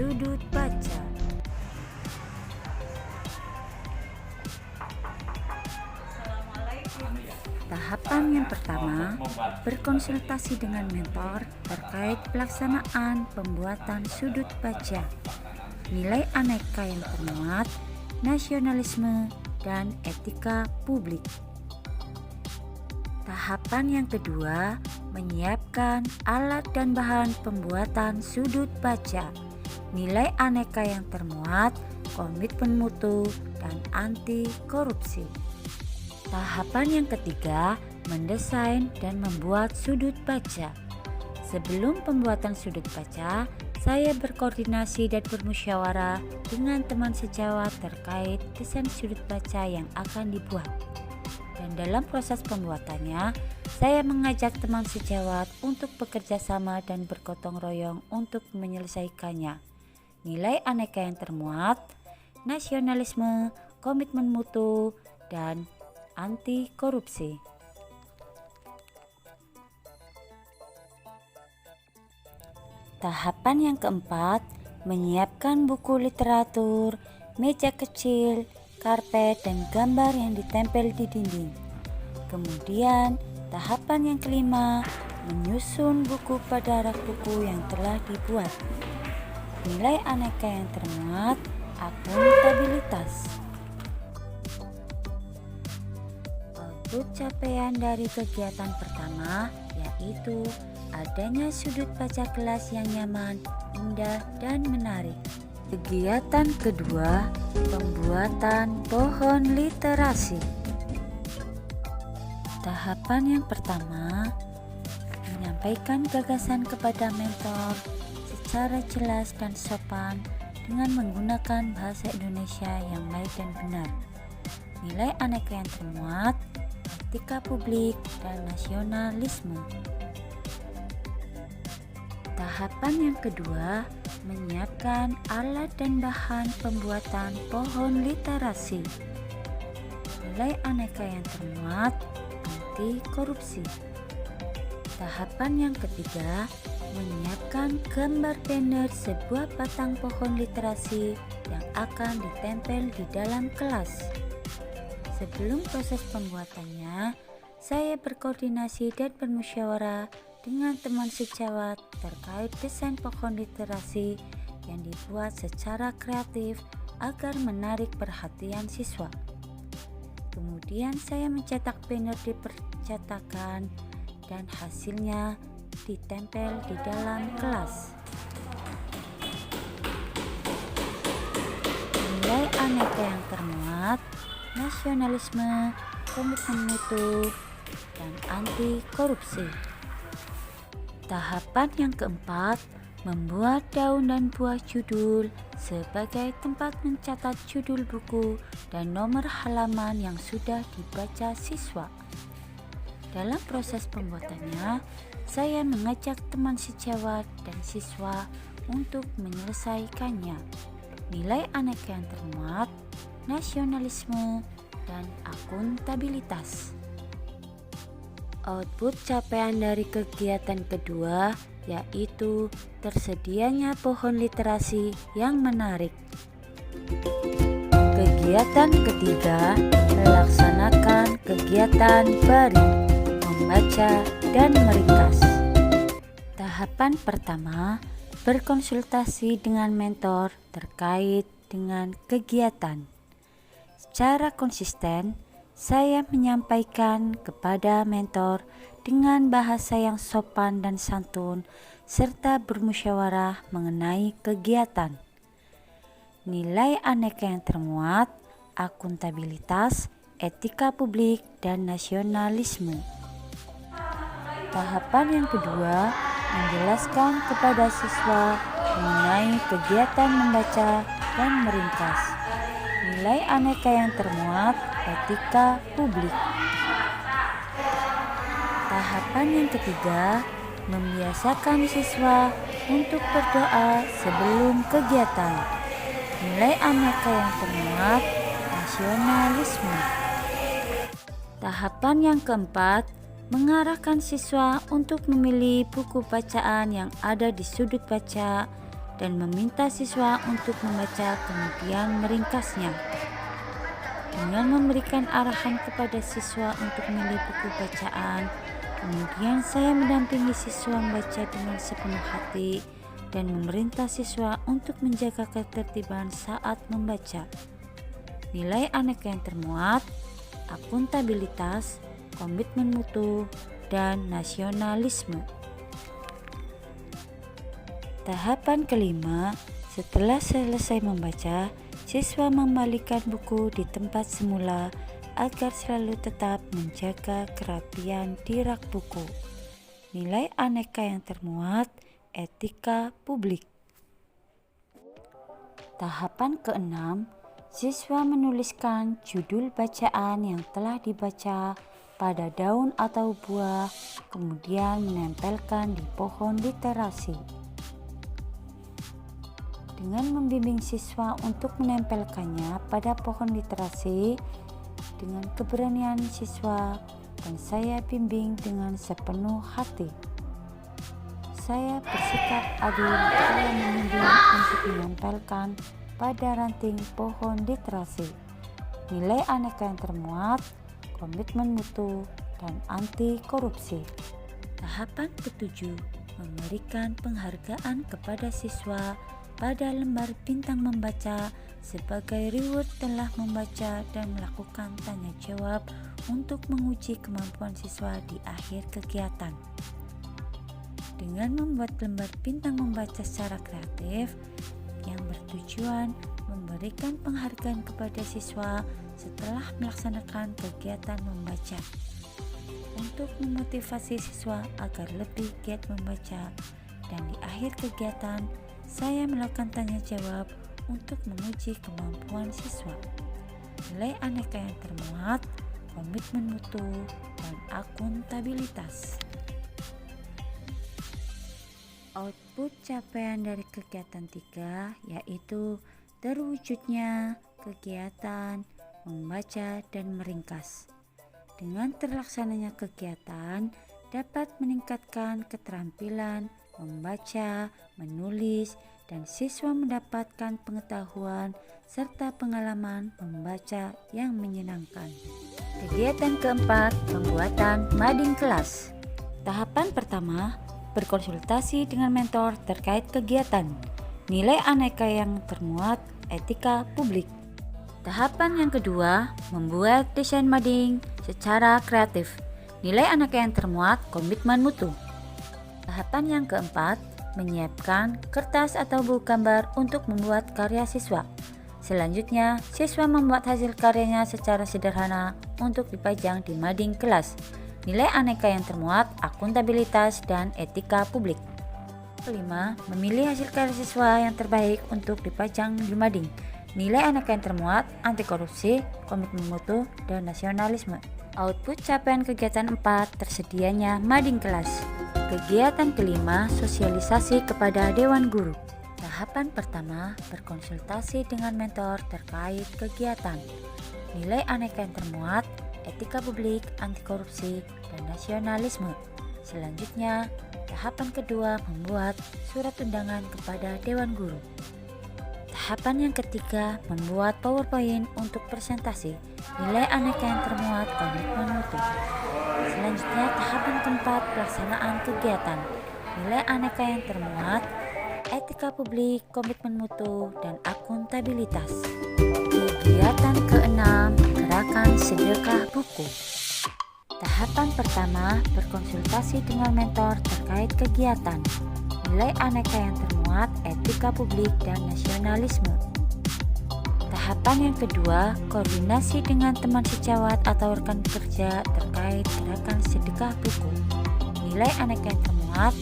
sudut baca. Tahapan yang pertama, berkonsultasi dengan mentor terkait pelaksanaan pembuatan sudut baca, nilai aneka yang termuat, nasionalisme, dan etika publik. Tahapan yang kedua, menyiapkan alat dan bahan pembuatan sudut baca, nilai aneka yang termuat, komitmen mutu, dan anti korupsi. Tahapan yang ketiga, mendesain dan membuat sudut baca. Sebelum pembuatan sudut baca, saya berkoordinasi dan bermusyawarah dengan teman sejawat terkait desain sudut baca yang akan dibuat. Dan dalam proses pembuatannya, saya mengajak teman sejawat untuk bekerja sama dan bergotong royong untuk menyelesaikannya. Nilai aneka yang termuat, nasionalisme, komitmen mutu, dan anti korupsi. Tahapan yang keempat, menyiapkan buku literatur, meja kecil, karpet, dan gambar yang ditempel di dinding. Kemudian, tahapan yang kelima, menyusun buku pada rak buku yang telah dibuat. Nilai aneka yang termuat, akuntabilitas. Capaian dari kegiatan pertama yaitu adanya sudut baca kelas yang nyaman, indah, dan menarik. Kegiatan kedua, pembuatan pohon literasi. Tahapan yang pertama, menyampaikan gagasan kepada mentor secara jelas dan sopan dengan menggunakan bahasa Indonesia yang baik dan benar. Nilai aneka yang termuat, etika publik, dan nasionalisme. Tahapan yang kedua, menyiapkan alat dan bahan pembuatan pohon literasi. Nilai aneka yang termuat, anti korupsi. Tahapan yang ketiga, menyiapkan gambar banner sebuah batang pohon literasi yang akan ditempel di dalam kelas. Sebelum proses pembuatannya, saya berkoordinasi dan bermusyawarah dengan teman sejawat terkait desain pohon literasi yang dibuat secara kreatif agar menarik perhatian siswa. Kemudian saya mencetak banner di percetakan dan hasilnya ditempel di dalam kelas. Nilai aneka yang termuat, nasionalisme, komitmen mutu, dan anti korupsi. Tahapan yang keempat, membuat daun dan buah judul sebagai tempat mencatat judul buku dan nomor halaman yang sudah dibaca siswa. Dalam proses pembuatannya, saya mengajak teman sejawat dan siswa untuk menyelesaikannya. Nilai aneka yang termuat, nasionalisme, dan akuntabilitas. Output capaian dari kegiatan kedua yaitu tersedianya pohon literasi yang menarik. Kegiatan ketiga, melaksanakan kegiatan baring, membaca, dan meringkas. Tahapan pertama, berkonsultasi dengan mentor terkait dengan kegiatan. Secara konsisten, saya menyampaikan kepada mentor dengan bahasa yang sopan dan santun, serta bermusyawarah mengenai kegiatan. Nilai aneka yang termuat, akuntabilitas, etika publik, dan nasionalisme. Tahapan yang kedua, menjelaskan kepada siswa mengenai kegiatan membaca dan meringkas. Nilai aneka yang termuat, etika publik. Tahapan yang ketiga, membiasakan siswa untuk berdoa sebelum kegiatan. Nilai aneka yang termuat, nasionalisme. Tahapan yang keempat, mengarahkan siswa untuk memilih buku bacaan yang ada di sudut baca dan meminta siswa untuk membaca kemudian meringkasnya. Dengan memberikan arahan kepada siswa untuk memilih buku bacaan, kemudian saya mendampingi siswa membaca dengan sepenuh hati dan memerintah siswa untuk menjaga ketertiban saat membaca. Nilai aneka yang termuat, akuntabilitas, komitmen mutu, dan nasionalisme. Tahapan kelima, setelah selesai membaca, siswa mengembalikan buku di tempat semula agar selalu tetap menjaga kerapian di rak buku. Nilai aneka yang termuat, etika publik. Tahapan keenam, siswa menuliskan judul bacaan yang telah dibaca pada daun atau buah, kemudian menempelkan di pohon literasi. Dengan membimbing siswa untuk menempelkannya pada pohon literasi dengan keberanian siswa, dan saya bimbing dengan sepenuh hati. Saya bersikap adil dalam membimbing untuk menempelkan pada ranting pohon literasi. Nilai aneka yang termuat, komitmen mutu, dan anti korupsi. Tahapan ketujuh, memberikan penghargaan kepada siswa pada lembar bintang membaca sebagai reward telah membaca dan melakukan tanya jawab untuk menguji kemampuan siswa di akhir kegiatan. Dengan membuat lembar bintang membaca secara kreatif yang bertujuan memberikan penghargaan kepada siswa setelah melaksanakan kegiatan membaca, untuk memotivasi siswa agar lebih giat membaca, dan di akhir kegiatan saya melakukan tanya jawab untuk menguji kemampuan siswa. Nilai aneka yang termuat, komitmen mutu, dan akuntabilitas. Output capaian dari kegiatan 3 yaitu terwujudnya kegiatan membaca dan meringkas. Dengan terlaksananya kegiatan dapat meningkatkan keterampilan membaca, menulis, dan siswa mendapatkan pengetahuan serta pengalaman membaca yang menyenangkan. Kegiatan keempat, pembuatan mading kelas. Tahapan pertama, berkonsultasi dengan mentor terkait kegiatan. Nilai aneka yang termuat, etika publik. Tahapan yang kedua, membuat desain mading secara kreatif. Nilai aneka yang termuat, komitmen mutu. Tahapan yang keempat, menyiapkan kertas atau buku gambar untuk membuat karya siswa. Selanjutnya, siswa membuat hasil karyanya secara sederhana untuk dipajang di mading kelas. Nilai aneka yang termuat, akuntabilitas, dan etika publik. Kelima, memilih hasil karya siswa yang terbaik untuk dipajang di mading. Nilai aneka yang termuat, anti korupsi, komitmen mutu, dan nasionalisme. Output capaian kegiatan 4, tersedianya mading kelas. Kegiatan kelima, sosialisasi kepada Dewan Guru. Tahapan pertama, berkonsultasi dengan mentor terkait kegiatan. Nilai aneka yang termuat, etika publik, anti korupsi, dan nasionalisme. Selanjutnya, tahapan kedua, membuat surat undangan kepada Dewan Guru. Tahapan yang ketiga, membuat PowerPoint untuk presentasi. Nilai aneka yang termuat, komitmen mutu. Selanjutnya, tahapan keempat, pelaksanaan kegiatan. Nilai aneka yang termuat, etika publik, komitmen mutu, dan akuntabilitas. Kegiatan keenam, gerakan sedekah buku. Tahapan pertama, berkonsultasi dengan mentor terkait kegiatan. Nilai aneka yang termuat, etika publik, dan nasionalisme. Tahapan yang kedua, koordinasi dengan teman sejawat atau rekan kerja terkait gerakan sedekah buku. Nilai aneka yang termuat,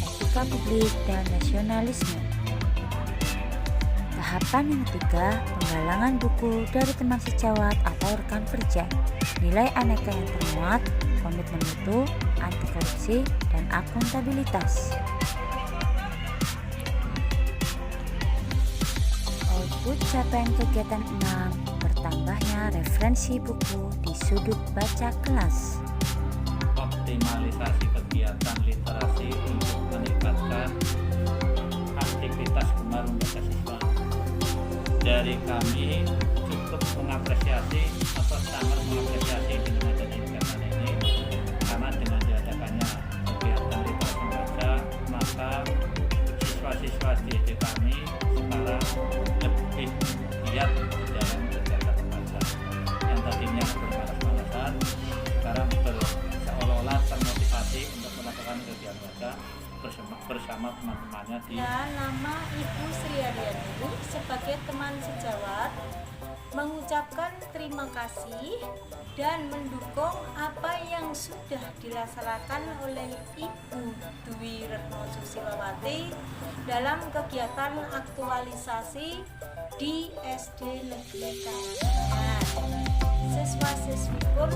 etika publik, dan nasionalisme. Tahapan yang ketiga, penggalangan buku dari teman sejawat atau rekan kerja. Nilai aneka yang termuat, komitmen mutu, anti korupsi, dan akuntabilitas. Output capaian kegiatan 6, bertambahnya referensi buku di sudut baca kelas. Optimalisasi kegiatan literasi untuk meningkatkan aktivitas gemar membaca siswa. Dari kami cukup mengapresiasi atau sangat mengapresiasi dengan adanya kegiatan ini, karena dengan diadakannya kegiatan literasi membaca, maka siswa-siswa SD kami sekarang lebih giat di dalam kegiatan membaca. Yang tadinya bermalas-malasan, sekarang seolah-olah termotivasi untuk melakukan kegiatan baca bersama teman-temannya di. Dan nama Ibu Sri Aryani sebagai teman sejawat mengucapkan terima kasih dan mendukung apa yang sudah dilaksanakan oleh Ibu Dwi Retno Susilawati dalam kegiatan aktualisasi di SD Negeri Kayangan. Siswa-siswi pun